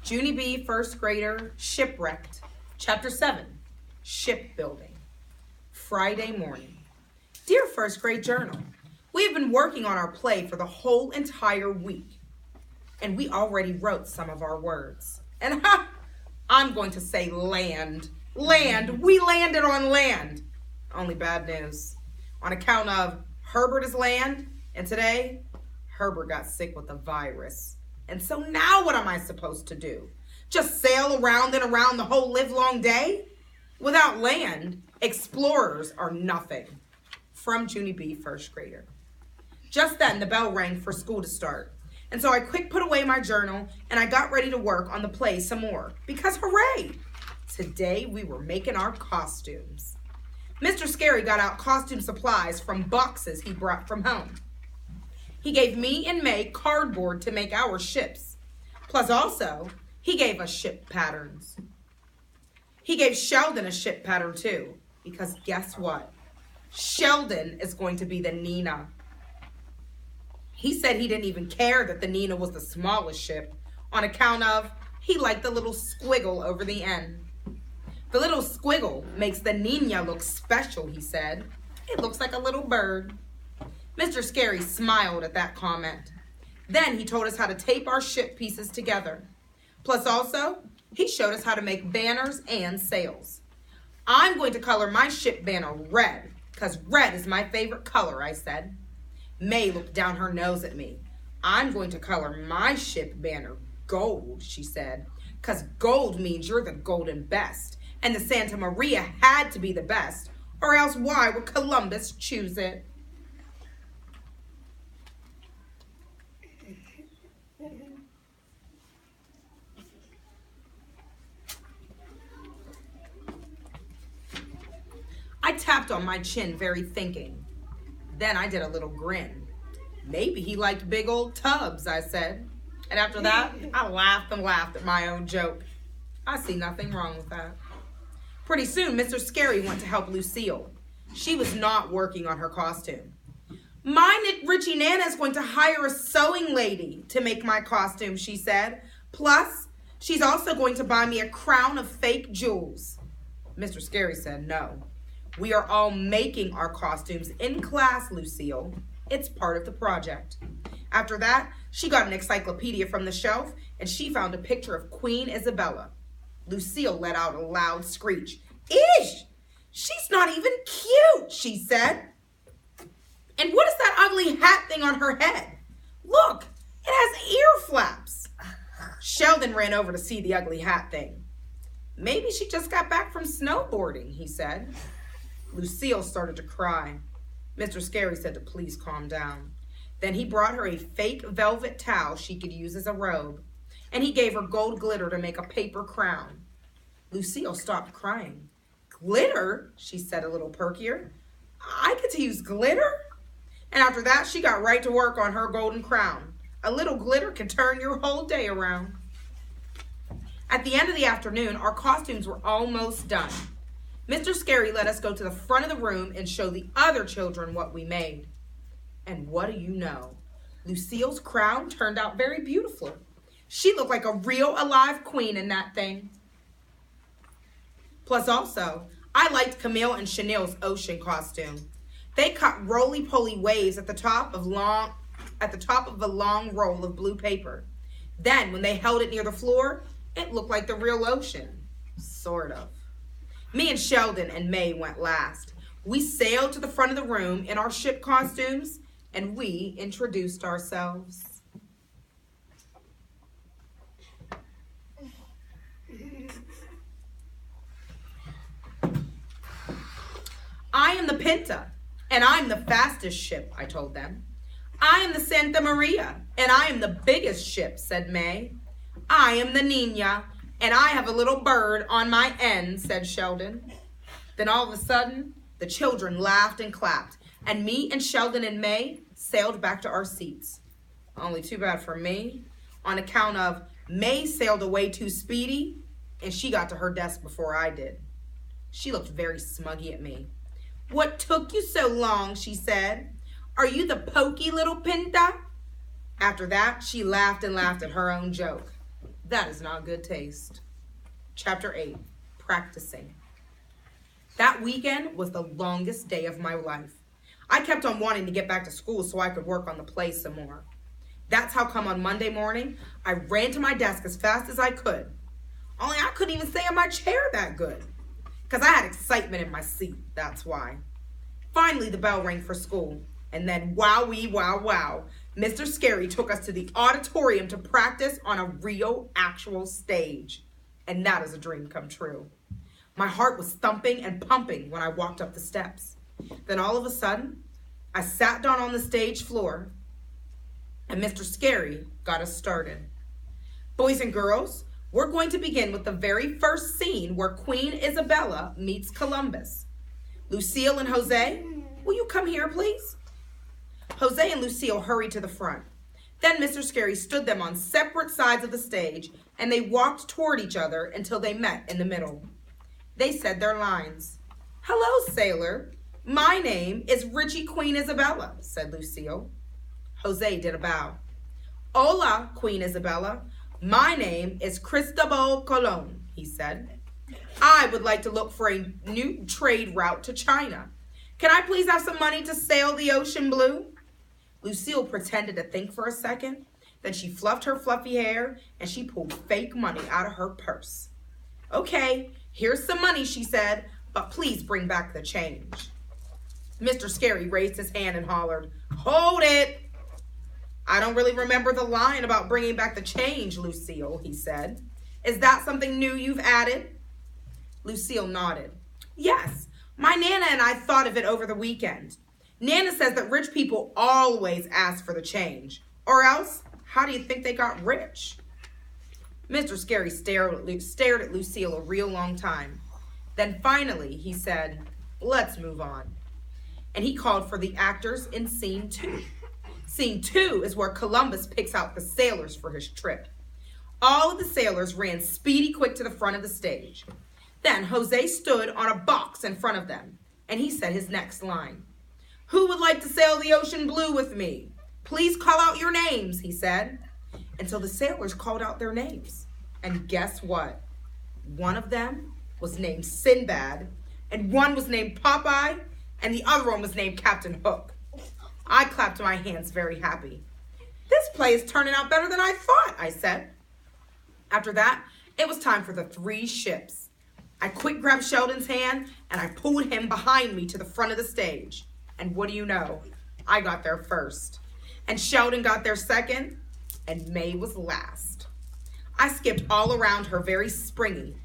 Junie B, first grader, Shipwrecked. Chapter 7, Shipbuilding. Friday morning. Dear first grade journal, we have been working on our play for the whole entire week. And we already wrote some of our words. And I'm going to say land. Land. We landed on land. Only bad news. On account of Herbert is land, and today, Herbert got sick with the virus. And so now what am I supposed to do? Just sail around and around the whole livelong day? Without land, explorers are nothing. From Junie B, first grader. Just then, the bell rang for school to start. And so I quick put away my journal and I got ready to work on the play some more. Because hooray! Today we were making our costumes. Mr. Scary got out costume supplies from boxes he brought from home. He gave me and May cardboard to make our ships. Plus also, he gave us ship patterns. He gave Sheldon a ship pattern too. Because guess what? Sheldon is going to be the Nina. He said he didn't even care that the Nina was the smallest ship on account of he liked the little squiggle over the end. The little squiggle makes the Nina look special, he said. It looks like a little bird. Mr. Scary smiled at that comment. Then he told us how to tape our ship pieces together. Plus also, he showed us how to make banners and sails. I'm going to color my ship banner red, because red is my favorite color, I said. May looked down her nose at me. I'm going to color my ship banner gold, she said, because gold means you're the golden best. And the Santa Maria had to be the best, or else why would Columbus choose it? I tapped on my chin, very thinking. Then I did a little grin. Maybe he liked big old tubs, I said. And after that, I laughed and laughed at my own joke. I see nothing wrong with that. Pretty soon, Mr. Scary went to help Lucille. She was not working on her costume. My Richie Nana is going to hire a sewing lady to make my costume, she said. Plus, she's also going to buy me a crown of fake jewels. Mr. Scary said no. We are all making our costumes in class, Lucille. It's part of the project. After that, she got an encyclopedia from the shelf and she found a picture of Queen Isabella. Lucille let out a loud screech. Ish! She's not even cute, she said. And what is that ugly hat thing on her head? Look, it has ear flaps. Sheldon ran over to see the ugly hat thing. Maybe she just got back from snowboarding, he said. Lucille started to cry. Mr. Scary said to please calm down. Then he brought her a fake velvet towel she could use as a robe, and he gave her gold glitter to make a paper crown. Lucille stopped crying. Glitter? She said a little perkier. I get to use glitter? And after that, she got right to work on her golden crown. A little glitter can turn your whole day around. At the end of the afternoon, our costumes were almost done. Mr. Scary let us go to the front of the room and show the other children what we made. And what do you know? Lucille's crown turned out very beautiful. She looked like a real alive queen in that thing. Plus also, I liked Camille and Chanel's ocean costume. They cut roly-poly waves at the top of a long roll of blue paper. Then, when they held it near the floor, it looked like the real ocean. Sort of. Me and Sheldon and May went last. We sailed to the front of the room in our ship costumes, and we introduced ourselves. I am the Pinta, and I'm the fastest ship, I told them. I am the Santa Maria, and I am the biggest ship, said May. I am the Nina, and I have a little bird on my end, said Sheldon. Then all of a sudden, the children laughed and clapped, and me and Sheldon and May sailed back to our seats. Only too bad for me, on account of May sailed away too speedy, and she got to her desk before I did. She looked very smuggy at me. What took you so long, she said. Are you the pokey little Pinta? After that, she laughed and laughed at her own joke. That is not good taste. Chapter 8, Practicing. That weekend was the longest day of my life. I kept on wanting to get back to school so I could work on the play some more. That's how come on Monday morning, I ran to my desk as fast as I could. Only I couldn't even stay in my chair that good. Because I had excitement in my seat, that's why. Finally, the bell rang for school. And then, wowee, wow, wow, Mr. Scary took us to the auditorium to practice on a real, actual stage. And that is a dream come true. My heart was thumping and pumping when I walked up the steps. Then all of a sudden, I sat down on the stage floor, and Mr. Scary got us started. Boys and girls, we're going to begin with the very first scene where Queen Isabella meets Columbus. Lucille and Jose, will you come here, please? Jose and Lucille hurried to the front. Then Mr. Scary stood them on separate sides of the stage, and they walked toward each other until they met in the middle. They said their lines. "Hello, sailor. My name is Richie Queen Isabella," said Lucille. Jose did a bow. "Hola, Queen Isabella. My name is Cristobal Colon," he said. "I would like to look for a new trade route to China. Can I please have some money to sail the ocean blue?" Lucille pretended to think for a second. Then she fluffed her fluffy hair and she pulled fake money out of her purse. "Okay, here's some money," she said, "but please bring back the change." Mr. Scary raised his hand and hollered, "Hold it!" "I don't really remember the line about bringing back the change, Lucille," he said. "Is that something new you've added?" Lucille nodded. "Yes, my Nana and I thought of it over the weekend. Nana says that rich people always ask for the change. Or else, how do you think they got rich?" Mr. Scary stared at Lucille a real long time. Then finally he said, "Let's move on." And he called for the actors in scene 2. Scene 2 is where Columbus picks out the sailors for his trip. All of the sailors ran speedy quick to the front of the stage. Then Jose stood on a box in front of them, and he said his next line. "Who would like to sail the ocean blue with me? Please call out your names," he said. Until the sailors called out their names. And guess what? One of them was named Sinbad, and one was named Popeye, and the other one was named Captain Hook. I clapped my hands very happy. "This play is turning out better than I thought," I said. After that, it was time for the 3 ships. I quick grabbed Sheldon's hand, and I pulled him behind me to the front of the stage. And what do you know? I got there first. And Sheldon got there second, and May was last. I skipped all around her very springy,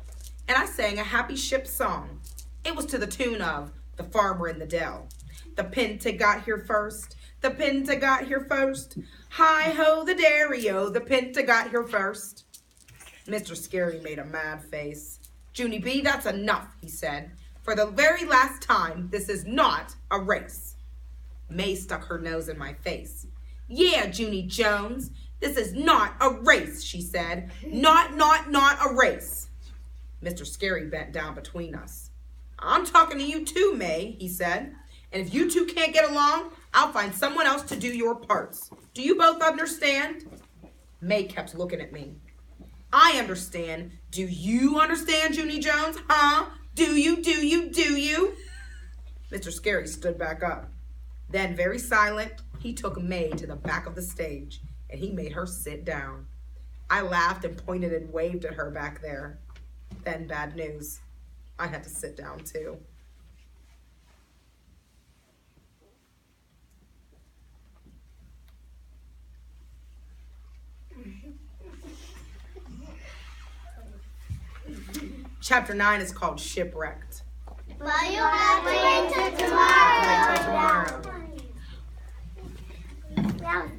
and I sang a happy ship song. It was to the tune of The Farmer in the Dell. "The Pinta got here first, the Pinta got here first. Hi-ho the dairy-o, the Pinta got here first." Mr. Scary made a mad face. "Junie B, that's enough," he said. "For the very last time, this is not a race." May stuck her nose in my face. "Yeah, Junie Jones, this is not a race," she said. Not a race." Mr. Scary bent down between us. "I'm talking to you too, May," he said. "And if you two can't get along, I'll find someone else to do your parts. Do you both understand?" May kept looking at me. "I understand. Do you understand, Junie Jones? Huh? Do you? Mr. Scary stood back up. Then, very silent, he took May to the back of the stage, and he made her sit down. I laughed and pointed and waved at her back there. Then, bad news. I had to sit down, too. Chapter 9 is called Shipwrecked. Well, you have to wait till tomorrow. Wait till tomorrow. That was